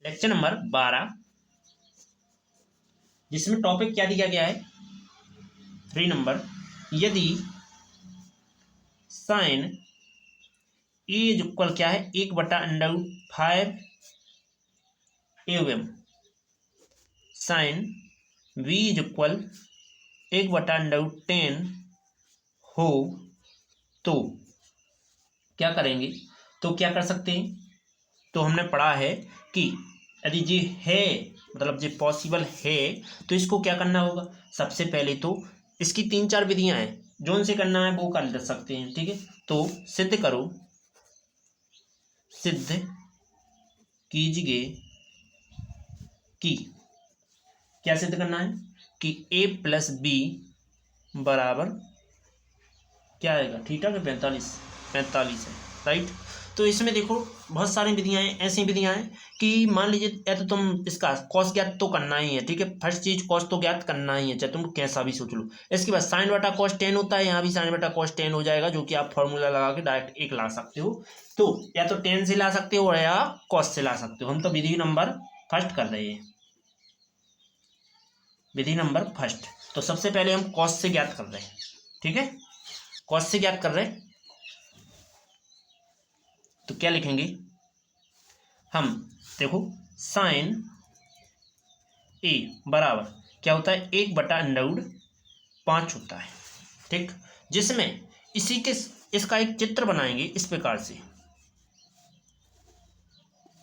Lecture number 12, जिसमें topic क्या दिया गया है 3 नंबर, यदि साइन ए इज इक्वल क्या है 1/√5 एवं साइन बी इज इक्वल 1/√10 हो तो क्या करेंगे। तो क्या कर सकते हैं, तो हमने पढ़ा है कि यदि ये है मतलब ये पॉसिबल है तो इसको क्या करना होगा। सबसे पहले तो इसकी 3-4 विधियां हैं, जो उनसे करना है वो कर सकते हैं, ठीक है। तो सिद्ध करो, सिद्ध कीजिए कि क्या सिद्ध करना है कि a प्लस बी बराबर क्या आएगा थीटा का 45 है, राइट। तो इसमें देखो बहुत सारी विधियां हैं, ऐसी विधियां हैं कि मान लीजिए या तो तुम इसका कॉस ज्ञात तो करना ही है, ठीक है। फर्स्ट चीज कॉस तो ज्ञात करना ही है, चाहे तुम कैसा भी सोच लो। इसके बाद साइन बटा कॉस 10 होता है, यहाँ भी साइन बटा कॉस 10 हो जाएगा, जो कि आप फॉर्मूला लगा के डायरेक्ट 1 ला सकते हो। तो या तो 10 से ला सकते हो या कॉस से ला सकते हो। हम तो विधि नंबर फर्स्ट कर रहे हैं, विधि नंबर फर्स्ट। तो सबसे पहले हम कॉस से ज्ञात कर रहे हैं, ठीक है। कॉस से ज्ञात कर रहे हैं तो क्या लिखेंगे हम, देखो साइन ए बराबर क्या होता है 1/√5 होता है, ठीक। जिसमें इसी के इसका एक चित्र बनाएंगे इस प्रकार से,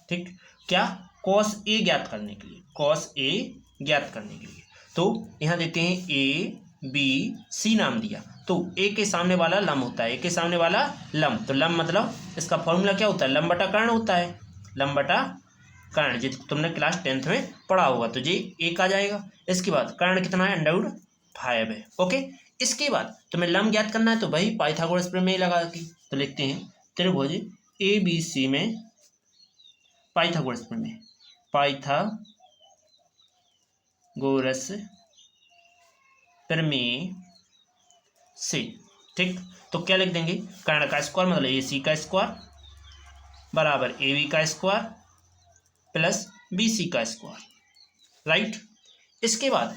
ठीक। क्या, कॉस ए ज्ञात करने के लिए, कॉस ए ज्ञात करने के लिए। तो यहां देते हैं ए बी सी नाम दिया, तो ए के सामने वाला लंब होता है, ए के सामने वाला लंब, तो लंब मतलब इसका फॉर्मूला क्या होता है, लंब बटा कर्ण होता है, लंब बटा कर्ण, जो तुमने क्लास 10th में पढ़ा होगा। तो ये एक आ जाएगा। इसके बाद कर्ण कितना है, √5 है, ओके। इसके बाद तुम्हें लंब ज्ञात करना है, तो भाई पाइथागोरस प्रमेय लगा के तो लिखते हैं त्रिभुज ए बी सी में पाइथागोरस प्रमेय, पाइथागोरस प्रमेय से, ठीक। तो क्या लिख देंगे, कर्ण का स्क्वायर मतलब ए सी का स्क्वायर बराबर ए बी का स्क्वायर प्लस बी सी का स्क्वायर, राइट। इसके बाद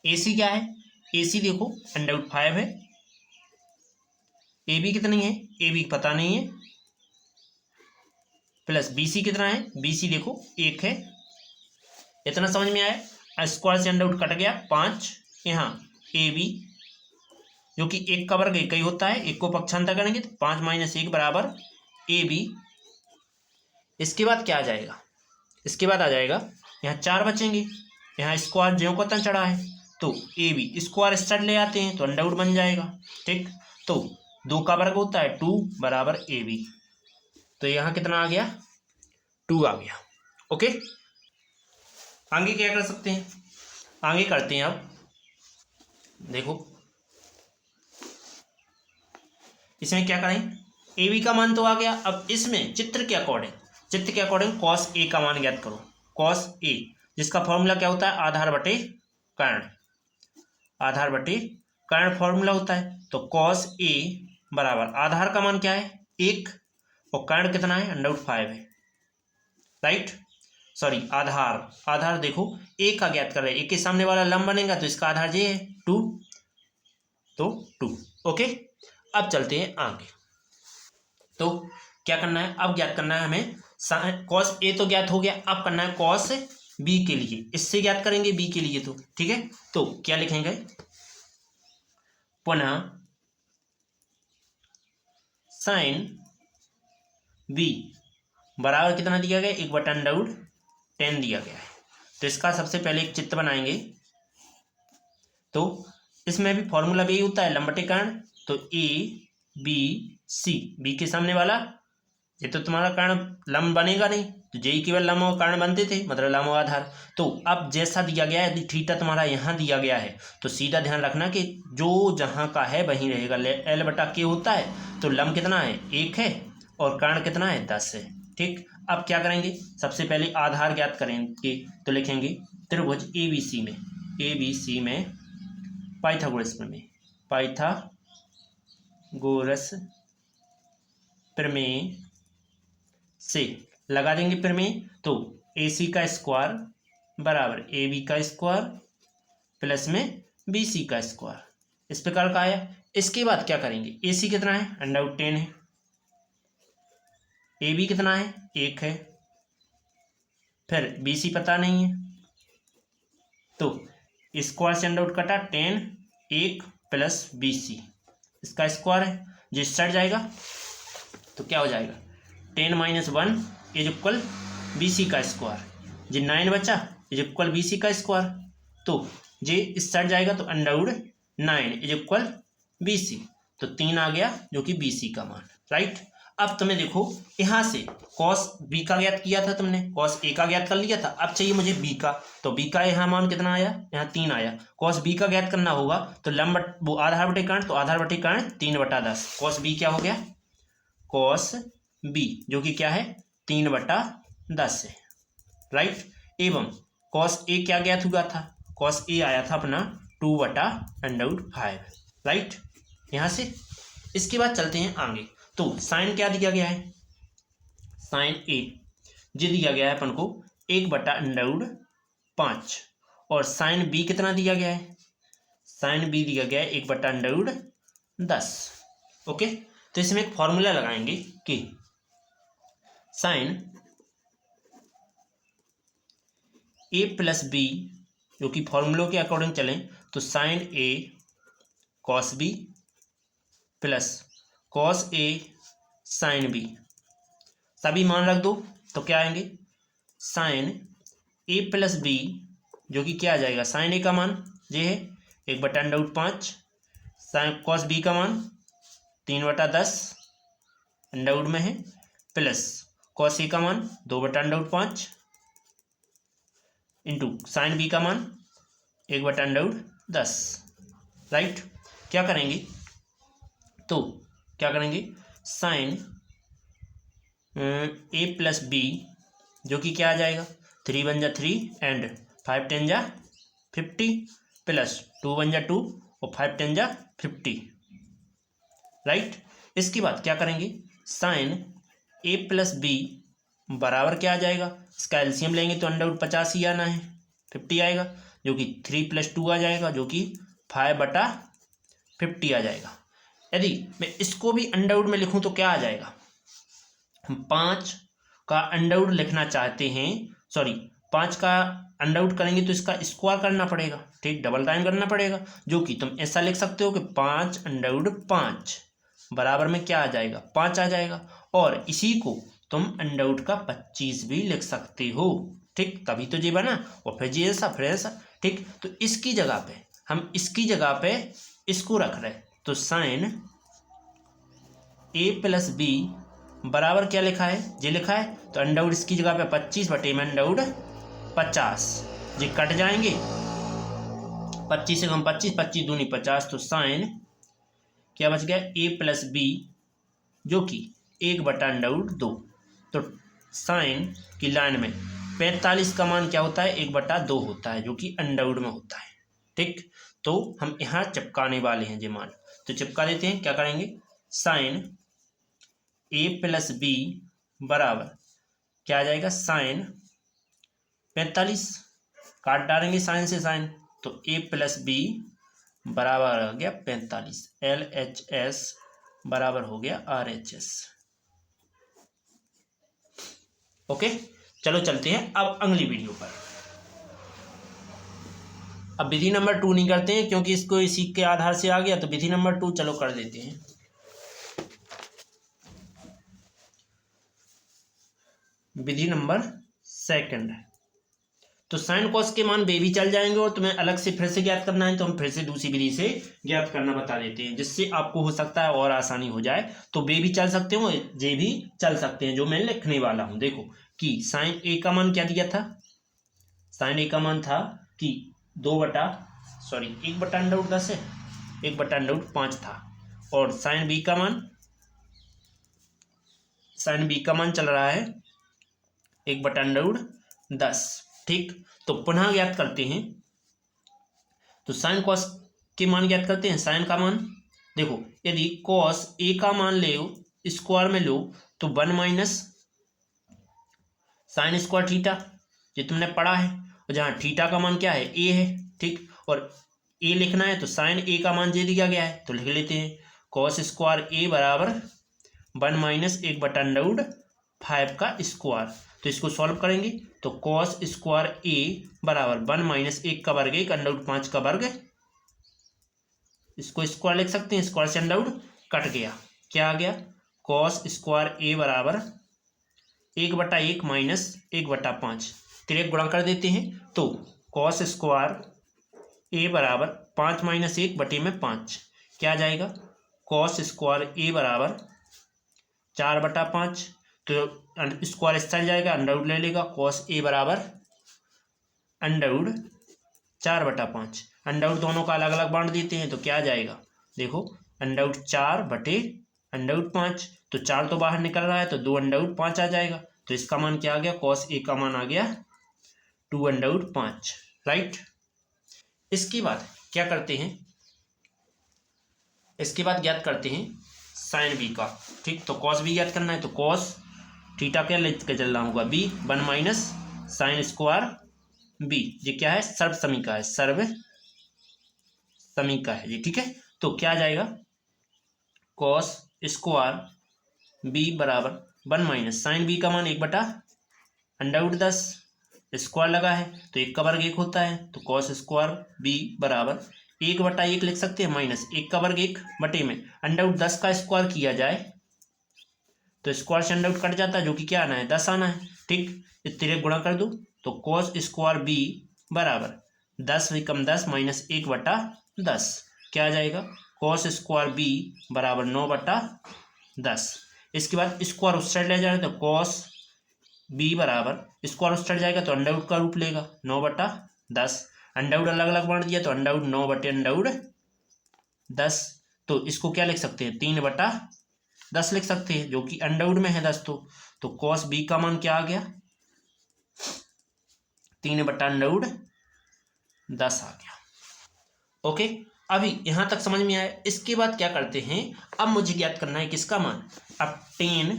ए सी क्या है, ए सी देखो √5 है, ए बी कितनी है, ए बी पता नहीं है, प्लस बी सी कितना है, बी सी देखो 1 है। इतना समझ में आया, स्क्वायर से √ कट गया 5, यहाँ ए बी जो कि 1 का वर्ग 1 ही होता है, 1 को पक्षांतर करेंगे तो 5 - 1 बराबर ए बी। इसके बाद क्या आ जाएगा, इसके बाद आ जाएगा यहाँ 4 बचेंगे, यहाँ स्क्वायर ज्यों को त्यों चढ़ा है, तो ए बी स्क्वायर स्टड ले आते हैं तो √ बन जाएगा, ठीक। तो 2 का वर्ग होता है 2 बराबर ए बी, तो यहाँ कितना आ गया 2 आ गया, ओके। आगे क्या कर सकते हैं, आगे करते हैं। अब देखो इसमें क्या करें, ए बी का मान तो आ गया। अब इसमें चित्र के अकॉर्डिंग कॉस ए का मान ज्ञात करो, कॉस ए जिसका फॉर्मूला क्या होता है, आधार बटे कर्ण, आधार बटे कर्ण फॉर्मूला होता है। तो कॉस ए बराबर आधार का मान क्या है 1 और कर्ण कितना है √5 है, राइट। सॉरी आधार देखो ए का ज्ञात कर रहे हैं, ए के सामने वाला लंब बनेगा तो इसका आधार ये है 2, तो 2, ओके। अब चलते हैं आगे। तो क्या करना है, अब ज्ञात करना है हमें कॉस ए तो ज्ञात हो गया, अब करना है कॉस बी के लिए, इससे ज्ञात करेंगे बी के लिए, तो ठीक है। तो क्या लिखेंगे, पुनः साइन बी बराबर कितना दिया गया 1/√10 दिया गया है। तो इसका सबसे पहले एक चित्र बनाएंगे, तो इसमें भी फॉर्मूला भी होता है लंब बटे कर्ण, तो ए बी सी, बी के सामने वाला, ये तो तुम्हारा कर्ण लंब बनेगा नहीं, तो जेई केवल लंब और कर्ण बनते थे, मतलब लंब और आधार। तो अब जैसा दिया गया है, यदि थीटा तुम्हारा यहाँ दिया गया है तो सीधा ध्यान रखना कि जो जहाँ का है वहीं रहेगा, L/K होता है, तो लंब कितना है 1 है और कर्ण कितना है 10 है, ठीक। अब क्या करेंगे, सबसे पहले आधार ज्ञात करेंगे, तो लिखेंगे त्रिभुज ए बी सी में पाइथागोरस प्रमेय, पाइथागोरस प्रमेय से लगा देंगे प्रमेय। तो AC का स्क्वायर बराबर AB का स्क्वायर प्लस में BC का स्क्वायर, इस प्रकार का आया। इसके बाद क्या करेंगे, AC कितना है, √10 है, AB कितना है, 1 है, फिर BC पता नहीं है, तो स्क्वायर से अंडर कटा 10, 1 प्लस BC, इसका स्क्वायर है, जो सट जाएगा तो क्या हो जाएगा, 10 - 1 इज इक्वल BC का स्क्वायर, जो 9 बचा इज इक्वल BC का स्क्वायर, तो जे सट जाएगा तो √9 इज इक्वल BC, तो 3 आ गया जो कि BC का मान, राइट। अब तुम्हें देखो यहाँ से cos B का ज्ञात किया था तुमने, cos A का ज्ञात कर लिया था, अब चाहिए मुझे B का, तो B का यहाँ मान कितना आया, यहाँ 3 आया। cos B का ज्ञात करना होगा तो लंब वो आधार बटे कर्ण, तो आधार बटे कर्ण 3/10, cos B क्या हो गया, cos B जो कि क्या है 3/10 है, राइट। एवं cos A क्या ज्ञात हुआ था, cos A आया था अपना 2/√5, राइट। यहाँ से इसके बाद चलते हैं आगे, तो साइन क्या दिया गया है, sin A जी दिया गया है अपन को 1/√5, और sin B कितना दिया गया है, sin B दिया गया है 1/√10, ओके। तो इसमें एक फॉर्मूला लगाएंगे कि sin A प्लस B, जो कि फॉर्मूलों के अकॉर्डिंग चलें तो sin A cos B plus cos A sin B, सभी मान रख दो तो क्या आएंगे, sin A प्लस B जो कि क्या आ जाएगा, sin A का मान ये है 1/√5, sin cos B का मान 3/10 अंडरवुड में है, प्लस cos A का मान 2/√5 इंटू sin B का मान 1/√10, राइट। क्या करेंगे, तो क्या करेंगे, sin A प्लस B जो कि क्या आ जाएगा, 3 × 3 एंड 5 × 50 प्लस 2 × 2 और 5 × 50, राइट। इसके बाद क्या करेंगे, sin A प्लस B बराबर क्या आ जाएगा, इसका एलसीएम लेंगे तो √50 ही आना है, 50 आएगा, जो कि 3 + 2 आ जाएगा, जो कि 5/50 आ जाएगा। यदि मैं इसको भी अंडरवुड में लिखूं तो क्या आ जाएगा, हम 5 का अंडरवुड लिखना चाहते हैं, सॉरी 5 का अंडरवुड करेंगे तो इसका स्क्वायर करना पड़ेगा, ठीक, डबल टाइम करना पड़ेगा, जो कि तुम ऐसा लिख सकते हो कि 5√5 बराबर में क्या आ जाएगा, 5 आ जाएगा, और इसी को तुम अंडरवुड का 25 भी लिख सकते हो, ठीक, तभी तो ये बना, और फिर ये ऐसा फिर ऐसा, ठीक। तो इसकी जगह पे हम इसकी जगह पे इसको रख रहे, तो sin A प्लस B बराबर क्या लिखा है, ये लिखा है, तो अंडरवुड इसकी जगह पे 25/50, ये कट जाएंगे, 25 से कम 25, 25 दूनी 50, तो sin क्या बच गया, A प्लस B जो कि 1/√2, तो sin की लाइन में 45 का मान क्या होता है, 1/2 होता है, जो कि अंडरवुड में होता है, ठीक। तो हम यहाँ चिपकाने वाले हैं ये मान, तो चिपका देते हैं, क्या करेंगे, sin A प्लस B बराबर क्या आ जाएगा, sin 45 काट डालेंगे sin से sin, तो A प्लस B बराबर हो गया 45, LHS बराबर हो गया RHS, ओके। चलो चलते हैं अब अगली वीडियो पर। अब विधि नंबर 2 नहीं करते हैं क्योंकि इसको इसी के आधार से आ गया, तो विधि नंबर 2 चलो कर देते हैं। विधि नंबर 2, तो साइन कॉस के मान बे भी चल जाएंगे, और तुम्हें अलग से फिर से ज्ञात करना है तो हम फिर से दूसरी विधि से ज्ञात करना बता देते हैं, जिससे आपको हो सकता है और आसानी हो जाए। तो बे भी चल सकते हो, जे भी चल सकते हैं, जो मैं लिखने वाला हूं। देखो कि साइन ए का मान क्या दिया था, साइन ए का मान था कि 1/√10 है, 1/√5 था, और साइन बी का मान चल रहा है 1/√10, ठीक। तो पुनः ज्ञात करते हैं, तो साइन कॉस के मान ज्ञात करते हैं। साइन का मान देखो, यदि कॉस ए का मान ले स्क्वायर में लो तो 1 - साइन स्क्वायर थीटा, जो तुमने पढ़ा है, और जहाँ थीटा का मान क्या है, ए है, ठीक, और ए लिखना है तो साइन ए का मान जे दिया गया है तो लिख लेते हैं कॉस स्क्वायर ए बराबर 1-1/√5 का स्क्वायर। तो इसको सॉल्व करेंगे तो कॉस स्क्वायर ए बराबर 1 - 1 का वर्ग 1/5 का वर्ग, इसको स्क्वायर लिख सकते हैं, स्क्वायर से अंडर कट गया, क्या आ गया, कॉस स्क्वायर ए बराबर 1/1 - 1/5, तिरक गुणा कर देते हैं तो कॉस स्क्वायर ए बराबर 5 - 1/5 क्या आ जाएगा, कॉस स्क्वायर ए बराबर 4/5, तो स्क्वायर इस साइड जाएगा, अंडर ले लेगा, कॉस ए बराबर अंडर 4/5, अंडर दोनों का अलग अलग बांट देते हैं तो क्या आ जाएगा, देखो अंडर 4/5, तो 4 तो बाहर निकल रहा है तो 2/5 आ जाएगा, तो इसका मान क्या आ गया, कॉस ए का मान आ गया 2/5, राइट। इसके बाद क्या करते हैं, इसके बाद ज्ञात करते हैं साइन बी का, ठीक, तो कॉस बी ज्ञात करना है तो कॉस थीटा क्या लेके चल रहा होगा, बी 1 - साइन स्क्वायर बी, ये क्या है, सर्व समीका है, सर्व समीका है ये, ठीक है। तो क्या आ जाएगा, कॉस स्क्वायर बी बराबर 1 - साइन बी का मान 1/√10, स्क्वायर लगा है तो 1 का वर्ग 1 होता है, तो कॉस स्क्वायर बी बराबर 1/1 लिख सकते हैं माइनस 1 का वर्ग 1/में √10 का स्क्वायर किया जाए तो स्क्वायर से अंडर कट जाता है, जो कि क्या आना है, 10 आना है, ठीक, इस तिरक गुणा कर दो तो कॉस स्क्वायर बी बराबर 10 - 10 - 1/10 क्या आ जाएगा, कॉस स्क्वायर बी बराबर 9/10। इसके बाद स्क्वायर उस साइड ले जा रहे हैं तो कॉस बी बराबर स्क्वायर उस साइड जाएगा तो अंडर का रूप लेगा 9/10, अंडर अलग अलग बांट दिया तो अंडर 9/10, तो इसको क्या लिख सकते हैं, 3/10 लिख सकते हैं, जो कि अंडर में है 10, तो कॉस बी का मान क्या आ गया, 3/10 आ गया। ओके, अभी यहां तक समझ में आया। इसके बाद क्या करते हैं, अब मुझे ज्ञात करना है किसका मान, अब tan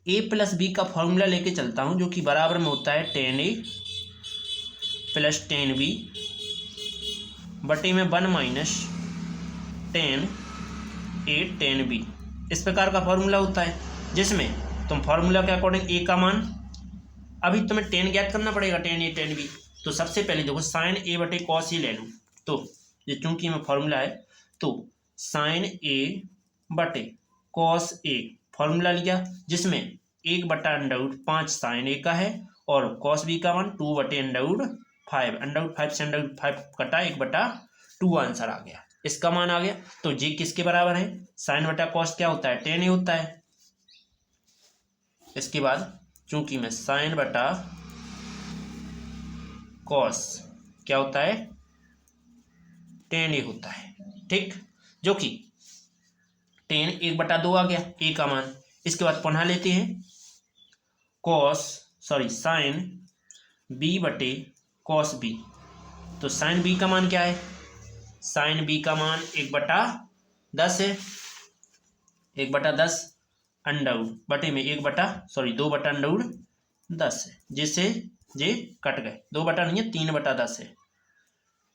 a + b का फॉर्मूला लेके चलता हूं, जो कि बराबर में होता है tan a + tan b बटे में 1 - tan a tan b, इस प्रकार का फॉर्मूला होता है, जिसमें तुम फॉर्मूला के अकॉर्डिंग a का मान, अभी तुम्हें tan ज्ञात करना पड़ेगा, tan a tan b, तो सबसे पहले देखो साइन a बटे कॉस ए ले लूँ, तो ये चूंकि में फॉर्मूला है तो साइन a बटे कॉस ए फॉर्मूला लिया, जिसमें 1/5 साइन ए का है और कॉस बी का मान 2/5, √5 से √5 कटा 1/2 आंसर आ गया, इसका मान आ गया। तो जी किसके बराबर है, साइन बटा कॉस क्या होता है, tan ए होता है। इसके बाद चूंकि में साइन बटा कॉस क्या होता है, tan ए होता है, ठीक, जो कि tan 1/2 आ गया ए का मान। इसके बाद पुनः लेते हैं साइन बी बटे कॉस बी, तो साइन बी का मान क्या है, साइन बी का मान 1/10 है, 1/10 अंडर बटे में 2/10 है, जिससे ये कट गए, 2 नहीं है 3/10 है,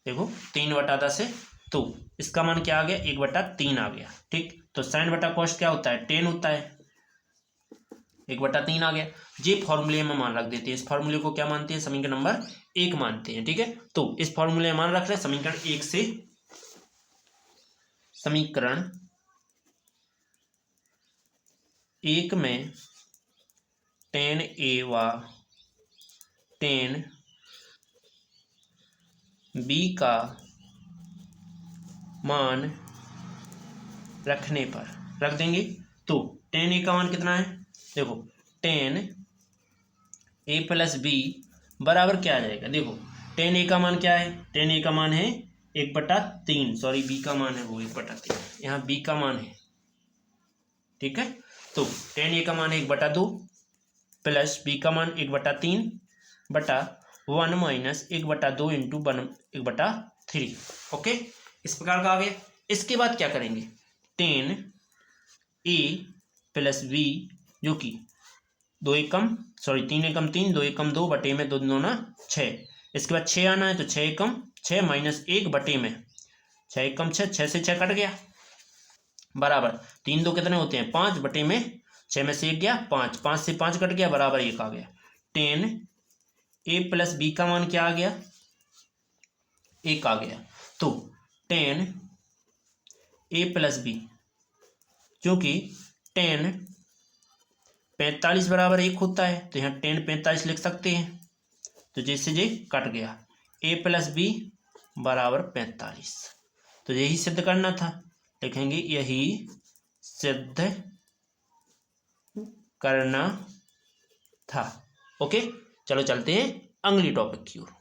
देखो 3/10 है, तो इसका मान क्या आ गया, 1/3 आ गया, ठीक। तो साइन बटा कॉस क्या होता है, tan होता है, 1/3 आ गया। ये फॉर्मूले में मान रख देते हैं, इस फॉर्मूले को क्या मानते हैं, समीकरण नंबर 1 मानते हैं, ठीक है। तो इस फॉर्मूले में मान रख रहे हैं समीकरण 1 से, समीकरण 1 में tan a व tan b का मान रखने पर रख देंगे, तो tan a का मान कितना है, देखो tan a + b बराबर क्या आ जाएगा, देखो tan a का मान क्या है, tan a का मान है 1/3, सॉरी b का मान है वो 1/3, यहाँ b का मान है, ठीक है। तो tan a का मान है 1/2 प्लस b का मान 1/3 बटा 1 - 1/2 इंटू 1/3, ओके, इस प्रकार का आ गया। इसके बाद क्या करेंगे, tan a + b जो कि दो एकम सॉरी 3 एकम 3 2 एकम 2 बटे में 2 दूना 6। इसके बाद 6 आना है तो 6 एकम 6 माइनस 1 बटे में 6 एकम 6 6 से 6 कट गया बराबर 3 2 कितने होते हैं 5 बटे में 6 में से 1 गया 5 5 से 5 कट गया बराबर 1 आ गया। 10 a प्लस बी का मान क्या आ गया 1 आ गया। तो 10 a प्लस बी क्योंकि 10 45 बराबर 1 होता है तो यहाँ 10 45 लिख सकते हैं तो जैसे जे कट गया a प्लस बी बराबर 45। तो यही सिद्ध करना था लिखेंगे यही सिद्ध करना था। ओके चलो चलते हैं अगली टॉपिक की ओर।